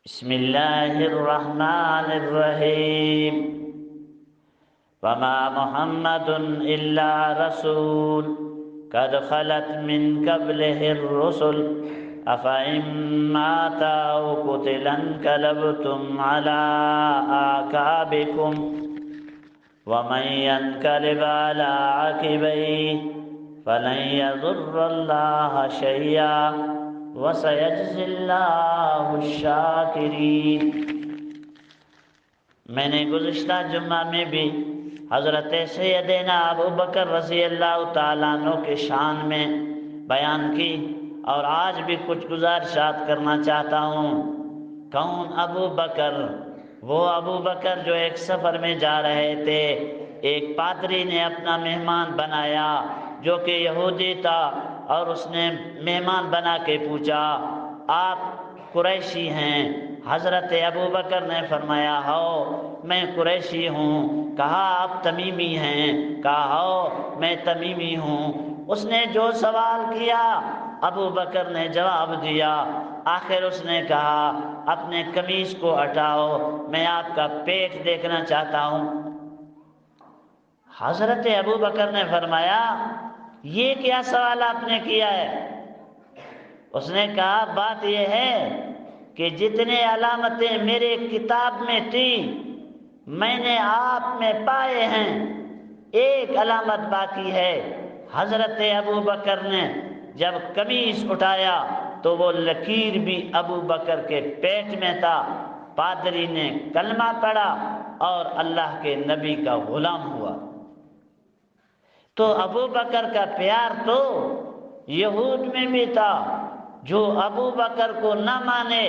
بسم اللہ الرحمن الرحیم وما محمد الا رسول قد خلت من قبله الرسل افإن مات أو قتل انقلبتم على أعقابكم ومن ينقلب على عقبيه فلن يضر الله شيئا وَسَيَجْزِي اللَّهُ الشَّاكِرِينَ۔ میں نے گزشتہ جمعہ میں بھی حضرت سیدنا ابو بکر رضی اللہ تعالیٰ عنہ کے شان میں بیان کی، اور آج بھی کچھ گزارشات کرنا چاہتا ہوں۔ کون ابو بکر؟ وہ ابو بکر جو ایک سفر میں جا رہے تھے، ایک پادری نے اپنا مہمان بنایا جو کہ یہودی تھا، اور اس نے مہمان بنا کے پوچھا آپ قریشی ہیں؟ حضرت ابو بکر نے فرمایا ہو میں قریشی ہوں۔ کہا آپ تمیمی ہیں؟ کہا ہو میں تمیمی ہوں۔ اس نے جو سوال کیا ابو بکر نے جواب دیا۔ آخر اس نے کہا اپنے قمیص کو ہٹاؤ، میں آپ کا پیٹ دیکھنا چاہتا ہوں۔ حضرت ابو بکر نے فرمایا یہ کیا سوال آپ نے کیا ہے؟ اس نے کہا بات یہ ہے کہ جتنے علامتیں میرے کتاب میں تھیں میں نے آپ میں پائے ہیں، ایک علامت باقی ہے۔ حضرت ابو بکر نے جب قمیص اٹھایا تو وہ لکیر بھی ابو بکر کے پیٹ میں تھا۔ پادری نے کلمہ پڑھا اور اللہ کے نبی کا غلام ہوا۔ تو ابو بکر کا پیار تو یہود میں بھی تھا۔ جو ابو بکر کو نہ مانے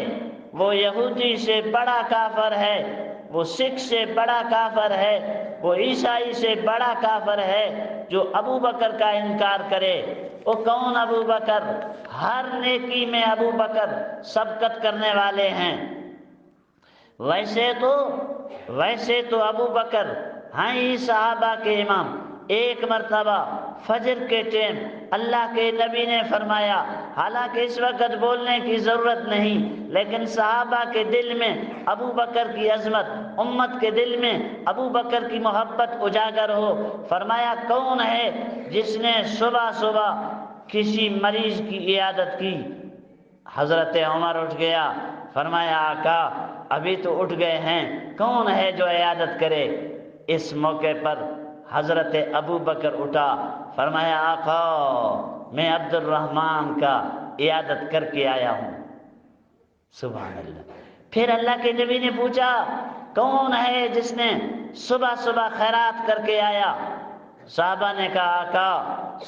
وہ یہودی سے بڑا کافر ہے، وہ سکھ سے بڑا کافر ہے، وہ عیسائی سے بڑا کافر ہے۔ جو ابو بکر کا انکار کرے وہ کون ابو بکر؟ ہر نیکی میں ابو بکر سبقت کرنے والے ہیں۔ ویسے تو ابو بکر ہیں ہی صحابہ کے امام۔ ایک مرتبہ فجر کے ٹائم اللہ کے نبی نے فرمایا، حالانکہ اس وقت بولنے کی ضرورت نہیں، لیکن صحابہ کے دل میں ابو بکر کی عظمت، امت کے دل میں ابو بکر کی محبت اجاگر ہو۔ فرمایا کون ہے جس نے صبح صبح کسی مریض کی عیادت کی؟ حضرت عمر اٹھ گیا۔ فرمایا آقا ابھی تو اٹھ گئے ہیں، کون ہے جو عیادت کرے؟ اس موقع پر حضرت ابو بکر اٹھا۔ فرمایا آقا میں عبد الرحمن کا عیادت کر کے آیا ہوں۔ سبحان اللہ۔ پھر اللہ کے نبی نے پوچھا کون ہے جس نے صبح صبح خیرات کر کے آیا؟ صحابہ نے کہا آقا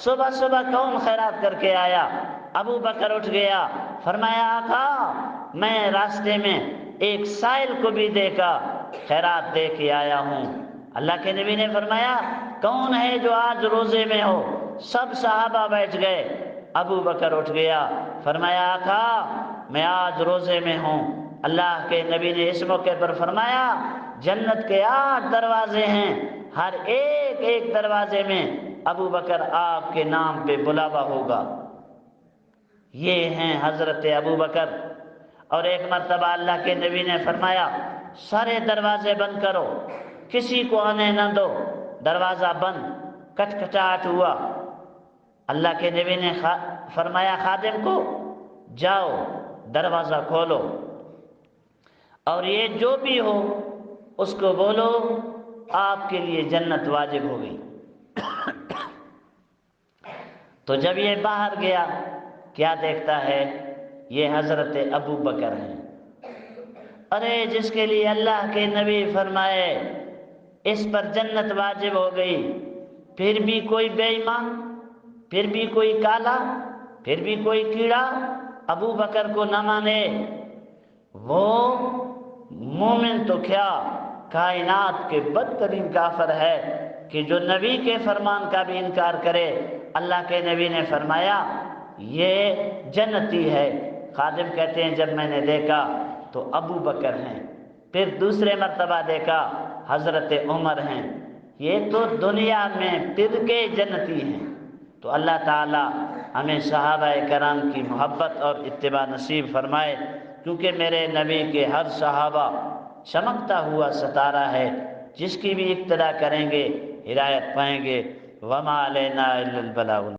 صبح صبح کون خیرات کر کے آیا؟ ابو بکر اٹھ گیا۔ فرمایا آقا میں راستے میں ایک سائل کو بھی دیکھا، خیرات دے کے آیا ہوں۔ اللہ کے نبی نے فرمایا کون ہے جو آج روزے میں ہو؟ سب صحابہ بیٹھ گئے۔ ابو بکر اٹھ گیا۔ فرمایا آقا میں آج روزے میں ہوں۔ اللہ کے نبی نے اس موقع پر فرمایا جنت کے 8 دروازے ہیں، ہر ایک دروازے میں ابو بکر آپ کے نام پہ بلاوا ہوگا۔ یہ ہیں حضرت ابو بکر۔ اور ایک مرتبہ اللہ کے نبی نے فرمایا سارے دروازے بند کرو، کسی کو آنے نہ دو۔ دروازہ بند، کھٹکھٹاہٹ ہوا۔ اللہ کے نبی نے فرمایا خادم کو جاؤ دروازہ کھولو، اور یہ جو بھی ہو اس کو بولو آپ کے لیے جنت واجب ہو گئی۔ تو جب یہ باہر گیا کیا دیکھتا ہے؟ یہ حضرت ابو بکر ہیں۔ ارے جس کے لیے اللہ کے نبی فرمائے اس پر جنت واجب ہو گئی، پھر بھی کوئی بے ایمان، پھر بھی کوئی کالا، پھر بھی کوئی کیڑا ابو بکر کو نہ مانے، وہ مومن تو کیا کائنات کے بدترین کافر ہے کہ جو نبی کے فرمان کا بھی انکار کرے۔ اللہ کے نبی نے فرمایا یہ جنتی ہے۔ خادم کہتے ہیں جب میں نے دیکھا تو ابو بکر ہیں، پھر دوسرے مرتبہ دیکھا حضرت عمر ہیں۔ یہ تو دنیا میں فرقے جنتی ہیں، تو اللہ تعالی ہمیں صحابہ کرام کی محبت اور اتباع نصیب فرمائے، کیونکہ میرے نبی کے ہر صحابہ چمکتا ہوا ستارہ ہے، جس کی بھی اقتداء کریں گے ہدایت پائیں گے۔ وما علینا الا البلاغ۔